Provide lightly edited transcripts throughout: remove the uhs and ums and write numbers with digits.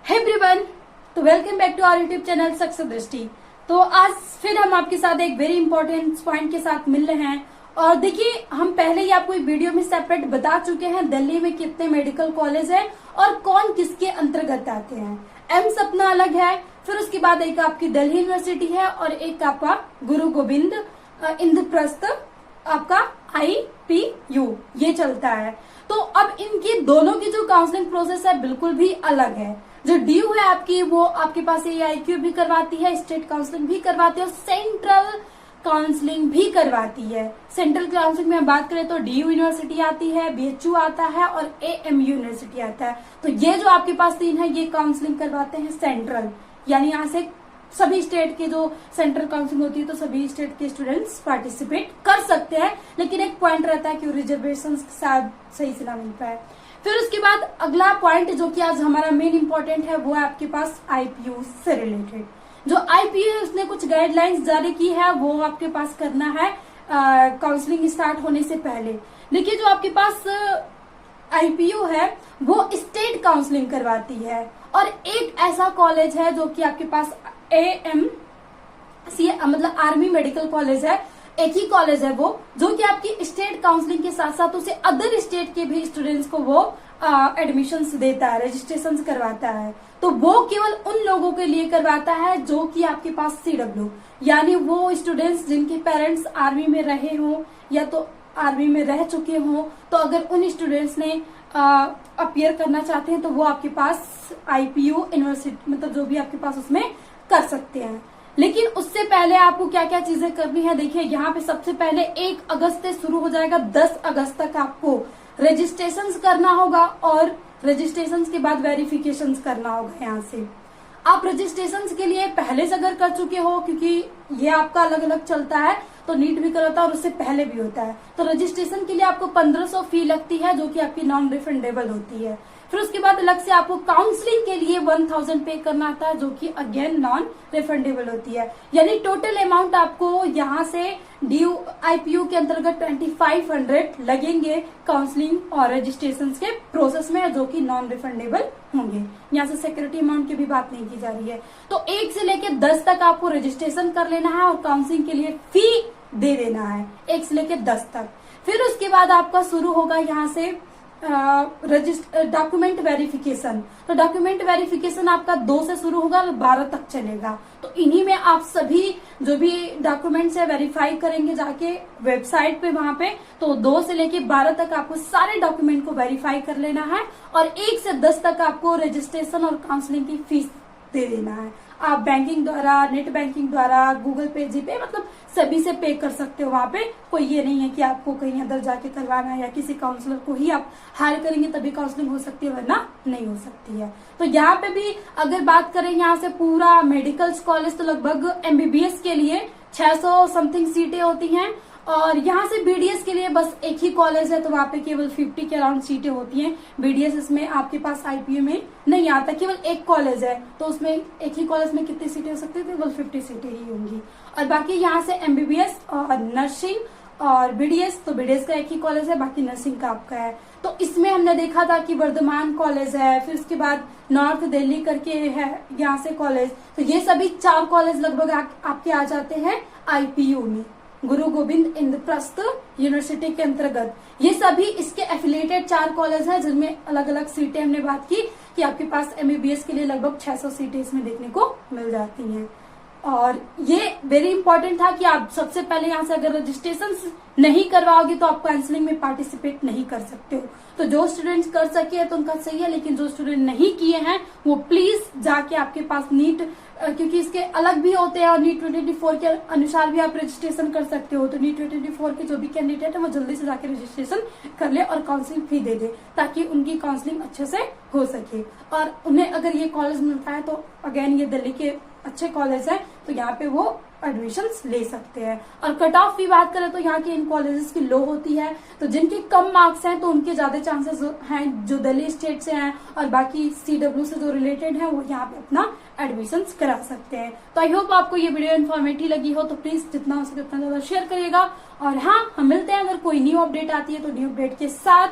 हे everyone, तो welcome back to our YouTube channel success Drishti. तो आज फिर हम आपके साथ एक वेरी इंपॉर्टेंट पॉइंट के साथ मिल रहे हैं। और देखिए, हम पहले ही आपको वीडियो में सेपरेट बता चुके हैं दिल्ली में कितने मेडिकल कॉलेज हैं और कौन किसके अंतर्गत आते हैं। एम्स अपना अलग है, फिर उसके बाद एक आपकी दिल्ली यूनिवर्सिटी है और एक आपका गुरु गोविंद इंद्रप्रस्थ आपका IPU ये चलता है। तो अब इनकी दोनों की जो काउंसलिंग प्रोसेस है बिल्कुल भी अलग है। जो DU है आपकी, वो आपके पास AIQ भी करवाती है, स्टेट काउंसलिंग भी करवाती है और सेंट्रल काउंसलिंग भी करवाती है। सेंट्रल काउंसलिंग में हम बात करें तो DU यूनिवर्सिटी आती है, BHU आता है और AMU यूनिवर्सिटी आता है। तो ये जो आपके पास तीन है ये काउंसलिंग करवाते हैं सेंट्रल, यानी यहाँ से सभी स्टेट के जो सेंट्रल काउंसलिंग होती है तो सभी स्टेट के स्टूडेंट्स पार्टिसिपेट कर सकते हैं। लेकिन एक पॉइंट रहता है कि रिजर्वेशन शायद सही से ना मिल पाए। फिर उसके बाद अगला पॉइंट जो कि आज हमारा मेन इंपॉर्टेंट है वो है आपके पास IPU से रिलेटेड। जो IPU है उसने कुछ गाइडलाइंस जारी की है, वो आपके पास करना है काउंसलिंग स्टार्ट होने से पहले। देखिए, जो आपके पास IPU है वो स्टेट काउंसलिंग करवाती है और एक ऐसा कॉलेज है जो कि आपके पास AMC मतलब आर्मी मेडिकल कॉलेज है, एक ही कॉलेज है वो, जो कि आपकी स्टेट काउंसलिंग के साथ साथ उसे अदर स्टेट के भी स्टूडेंट्स को वो एडमिशंस देता है, रजिस्ट्रेशन करवाता है। तो वो केवल उन लोगों के लिए करवाता है जो कि आपके पास CW, यानी वो स्टूडेंट्स जिनके पेरेंट्स आर्मी में रहे हों या तो आर्मी में रह चुके हों। तो अगर उन स्टूडेंट्स ने अपीयर करना चाहते हैं तो वो आपके पास IPU यूनिवर्सिटी मतलब जो भी आपके पास उसमें कर सकते हैं। लेकिन उससे पहले आपको क्या क्या चीजें करनी है, देखिए यहाँ पे सबसे पहले 1 अगस्त से शुरू हो जाएगा, 10 अगस्त तक आपको रजिस्ट्रेशन करना होगा और रजिस्ट्रेशन के बाद वेरिफिकेशन करना होगा। यहाँ से आप रजिस्ट्रेशन के लिए पहले से अगर कर चुके हो, क्योंकि ये आपका अलग अलग चलता है तो नीट भी करवाता है और उससे पहले भी होता है, तो रजिस्ट्रेशन के लिए आपको 1500 फी लगती है जो कि आपकी नॉन रिफंडेबल होती है। फिर उसके बाद अलग से आपको काउंसलिंग के लिए 1000 पे करना आता है जो कि अगेन नॉन रिफंडेबल होती है। यानी टोटल अमाउंट आपको यहाँ से DU IPU के अंतर्गत 2500 लगेंगे काउंसलिंग और रजिस्ट्रेशन के प्रोसेस में, जो कि नॉन रिफंडेबल होंगे। यहाँ से सिक्योरिटी अमाउंट की भी बात नहीं की जा रही है। तो 1 से लेके 10 तक आपको रजिस्ट्रेशन कर लेना है और काउंसलिंग के लिए फी दे देना है 1 से लेके 10 तक। फिर उसके बाद आपका शुरू होगा यहाँ से डॉक्यूमेंट वेरिफिकेशन। तो डॉक्यूमेंट वेरिफिकेशन आपका 2 से शुरू होगा और 12 तक चलेगा। तो इन्हीं में आप सभी जो भी डॉक्यूमेंट्स है वेरीफाई करेंगे जाके वेबसाइट पे वहां पे। तो 2 से लेके 12 तक आपको सारे डॉक्यूमेंट को वेरीफाई कर लेना है और 1 से 10 तक आपको रजिस्ट्रेशन और काउंसलिंग की फीस दे देना है। आप बैंकिंग द्वारा, नेट बैंकिंग द्वारा, गूगल पे, जीपे मतलब सभी से पे कर सकते हो। वहां पे कोई ये नहीं है कि आपको कहीं अंदर जाके करवाना है या किसी काउंसलर को ही आप हायर करेंगे तभी काउंसलिंग हो सकती है, वरना नहीं हो सकती है। तो यहाँ पे भी अगर बात करें यहाँ से पूरा मेडिकल कॉलेज तो लगभग MBBS के लिए 600 समथिंग सीटें होती हैं और यहाँ से BDS के लिए बस एक ही कॉलेज है तो वहाँ पे केवल 50 के अराउंड सीटें होती हैं। BDS इसमें आपके पास IPU में नहीं आता, केवल एक कॉलेज है तो उसमें एक ही कॉलेज में कितनी सीटें हो सकती है, केवल 50 सीटें ही होंगी। और बाकी यहाँ से MBBS और नर्सिंग और BDS, तो BDS का एक ही कॉलेज है, बाकी नर्सिंग का आपका है। तो इसमें हमने देखा था कि वर्धमान कॉलेज है, फिर उसके बाद नॉर्थ दिल्ली करके है यहाँ से कॉलेज। तो ये सभी 4 कॉलेज लगभग आपके आ जाते हैं IPU में, गुरु गोविंद इंद्रप्रस्थ यूनिवर्सिटी के अंतर्गत। ये सभी इसके एफिलिएटेड 4 कॉलेज हैं जिनमें अलग अलग सीटें हमने बात की कि आपके पास MBBS के लिए लगभग 600 सीटें इसमें देखने को मिल जाती हैं। और ये वेरी इंपॉर्टेंट था कि आप सबसे पहले यहाँ से अगर रजिस्ट्रेशन नहीं करवाओगे तो आप काउंसलिंग में पार्टिसिपेट नहीं कर सकते हो। तो जो स्टूडेंट्स कर सके तो उनका सही है, लेकिन जो स्टूडेंट नहीं किए हैं वो प्लीज जाके आपके पास नीट, क्योंकि इसके अलग भी होते हैं और नीट 2024 के अनुसार भी आप रजिस्ट्रेशन कर सकते हो। तो नीट 2024 के जो भी कैंडिडेट है वो जल्दी से जाके रजिस्ट्रेशन कर ले और काउंसलिंग फी दे दे ताकि उनकी काउंसलिंग अच्छे से हो सके। और उन्हें अगर ये कॉलेज मिलता है तो अगेन ये दिल्ली के अच्छे कॉलेज है तो यहाँ पे वो एडमिशन ले सकते हैं। और कट ऑफ की बात करें तो यहाँ के इन कॉलेजेस की लो होती है, तो जिनके कम मार्क्स हैं तो उनके ज्यादा चांसेस हैं जो दिल्ली स्टेट से हैं और बाकी CW से जो रिलेटेड है वो यहाँ पे अपना एडमिशन करा सकते हैं। तो आई होप आपको ये वीडियो इन्फॉर्मेटिव लगी हो, तो प्लीज जितना हो सके उतना ज्यादा शेयर करिएगा। और हाँ, हम मिलते हैं अगर कोई न्यू अपडेट आती है तो न्यू अपडेट के साथ।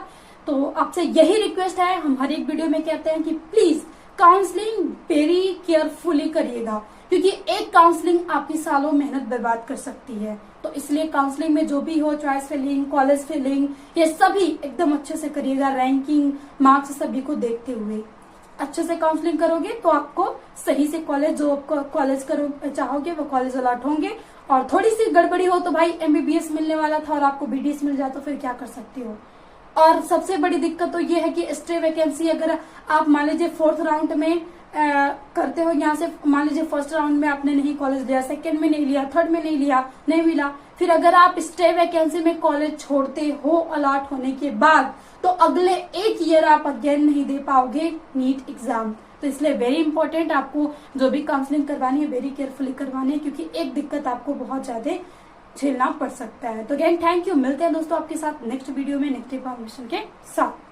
तो आपसे यही रिक्वेस्ट है, हम हर एक वीडियो में कहते हैं कि प्लीज काउंसलिंग वेरी केयरफुली करिएगा, क्योंकि एक काउंसलिंग आपकी सालों मेहनत बर्बाद कर सकती है। तो इसलिए काउंसलिंग में जो भी हो, चॉइस फिलिंग, कॉलेज फिलिंग, ये सभी एकदम अच्छे से करिएगा, रैंकिंग, मार्क्स सभी को देखते हुए अच्छे से काउंसलिंग करोगे तो आपको सही से कॉलेज, जो आपको कॉलेज करो चाहोगे वो कॉलेज अलॉट होंगे। और थोड़ी सी गड़बड़ी हो तो भाई एमबीबीएस मिलने वाला था और आपको बीडीएस मिल जाए तो फिर क्या कर सकती हो। और सबसे बड़ी दिक्कत तो ये है कि स्टे वैकेंसी, अगर आप मान लीजिए 4th राउंड में करते हो, यहाँ से मान लीजिए 1st राउंड में आपने नहीं कॉलेज लिया, 2nd में नहीं लिया, 3rd में नहीं लिया, नहीं मिला, फिर अगर आप स्टे वैकेंसी में कॉलेज छोड़ते हो अलॉट होने के बाद, तो अगले 1 ईयर आप अगेन नहीं दे पाओगे नीट एग्जाम। तो इसलिए वेरी इंपॉर्टेंट, आपको जो भी काउंसलिंग करवानी है वेरी केयरफुली करवानी है, क्योंकि एक दिक्कत आपको बहुत ज्यादा झेलना पड़ सकता है। तो अगेन थैंक यू, मिलते हैं दोस्तों आपके साथ नेक्स्ट वीडियो में नेक्स्ट इन्फॉर्मेशन के साथ।